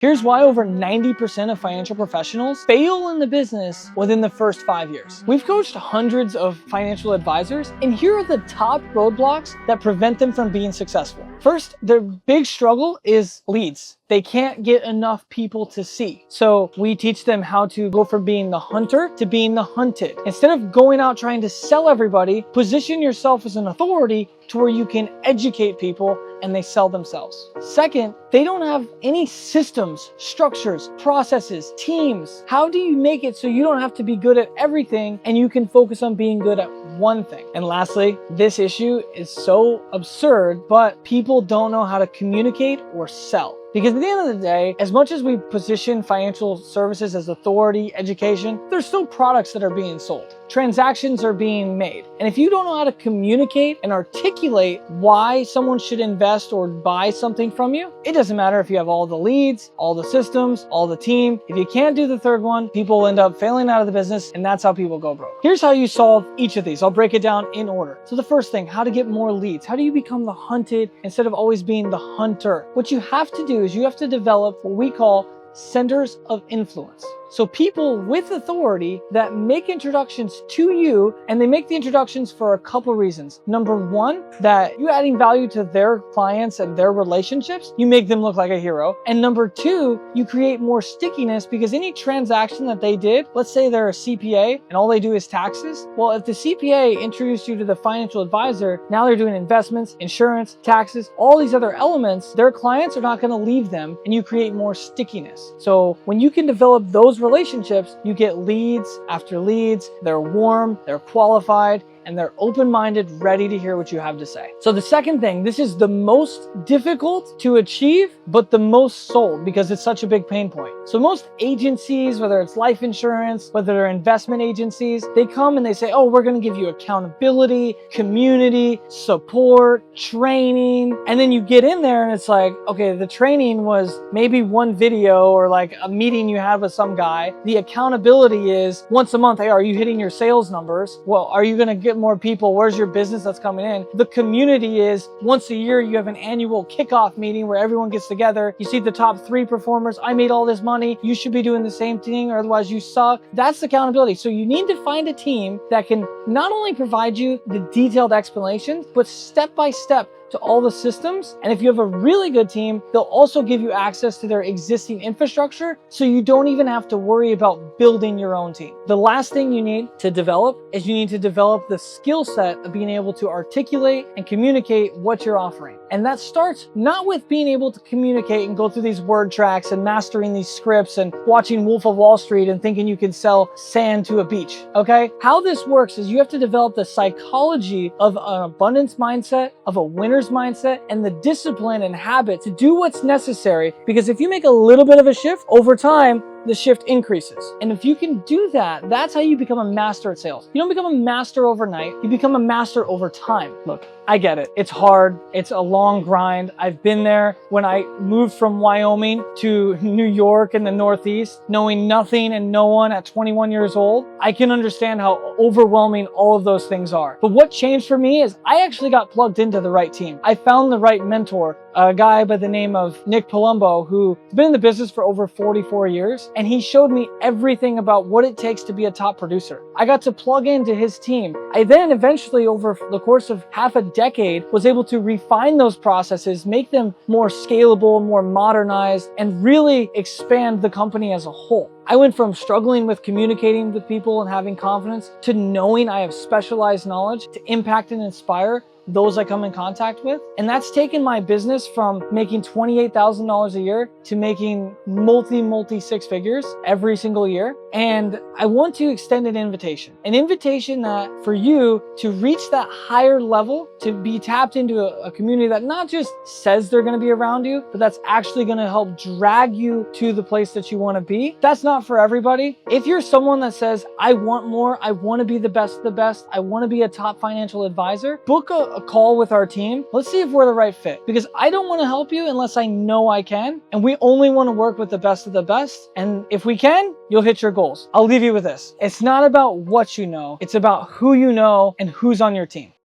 Here's why over 90% of financial professionals fail in the business within the first 5 years. We've coached hundreds of financial advisors, and here are the top roadblocks that prevent them from being successful. First, their big struggle is leads. They can't get enough people to see. So we teach them how to go from being the hunter to being the hunted. Instead of going out trying to sell everybody, position yourself as an authority to where you can educate people and they sell themselves. Second, they don't have any systems, structures, processes, teams. How do you make it so you don't have to be good at everything and you can focus on being good at one thing? And lastly, this issue is so absurd, but people don't know how to communicate or sell. Because at the end of the day, as much as we position financial services as authority, education, there's still products that are being sold. Transactions are being made. And if you don't know how to communicate and articulate why someone should invest or buy something from you, it doesn't matter if you have all the leads, all the systems, all the team. If you can't do the third one, people will end up failing out of the business, and that's how people go broke. Here's how you solve each of these. I'll break it down in order. So the first thing, how to get more leads. How do you become the hunted instead of always being the hunter? What you have to do is you have to develop what we call centers of influence. So people with authority that make introductions to you, and they make the introductions for a couple reasons. Number one, that you're adding value to their clients and their relationships. You make them look like a hero. And number two, you create more stickiness because any transaction that they did, let's say they're a CPA and all they do is taxes. Well, if the CPA introduced you to the financial advisor, now they're doing investments, insurance, taxes, all these other elements, their clients are not going to leave them, and you create more stickiness. So when you can develop those relationships, you get leads after leads. They're warm, they're qualified, and they're open-minded, ready to hear what you have to say. So the second thing, this is the most difficult to achieve, but the most sold because it's such a big pain point. So most agencies, whether it's life insurance, whether they're investment agencies, they come and they say, oh, we're gonna give you accountability, community, support, training. And then you get in there and it's like, okay, the training was maybe one video or like a meeting you had with some guy. The accountability is once a month, hey, are you hitting your sales numbers? Well, are you gonna get more people? Where's your business that's coming in? The community is once a year, you have an annual kickoff meeting where everyone gets together. You see the top 3 performers. I made all this money. You should be doing the same thing or otherwise you suck. That's accountability. So you need to find a team that can not only provide you the detailed explanations, but step by step to all the systems. And if you have a really good team, they'll also give you access to their existing infrastructure so you don't even have to worry about building your own team. The last thing you need to develop is you need to develop the skill set of being able to articulate and communicate what you're offering. And that starts not with being able to communicate and go through these word tracks and mastering these scripts and watching Wolf of Wall Street and thinking you can sell sand to a beach, okay? How this works is you have to develop the psychology of an abundance mindset, of a winner's mindset, and the discipline and habit to do what's necessary. Because if you make a little bit of a shift over time, the shift increases. And if you can do that, that's how you become a master at sales. You don't become a master overnight, you become a master over time. Look, I get it. It's hard. It's a long grind. I've been there when I moved from Wyoming to New York in the Northeast, knowing nothing and no one at 21 years old. I can understand how overwhelming all of those things are. But what changed for me is I actually got plugged into the right team. I found the right mentor, a guy by the name of Nick Palumbo, who's been in the business for over 44 years. And he showed me everything about what it takes to be a top producer. I got to plug into his team. I then eventually, over the course of half a decade, was able to refine those processes, make them more scalable, more modernized, and really expand the company as a whole. I went from struggling with communicating with people and having confidence to knowing I have specialized knowledge to impact and inspire those I come in contact with. And that's taken my business from making $28,000 a year to making multi 6 figures every single year. And I want to extend an invitation that for you to reach that higher level, to be tapped into a community that not just says they're going to be around you, but that's actually going to help drag you to the place that you want to be. That's not for everybody. If you're someone that says, I want more, I want to be the best of the best, I want to be a top financial advisor, book a call with our team. Let's see if we're the right fit, because I don't want to help you unless I know I can. And we only want to work with the best of the best. And if we can, you'll hit your goals. I'll leave you with this. It's not about what you know. It's about who you know and who's on your team.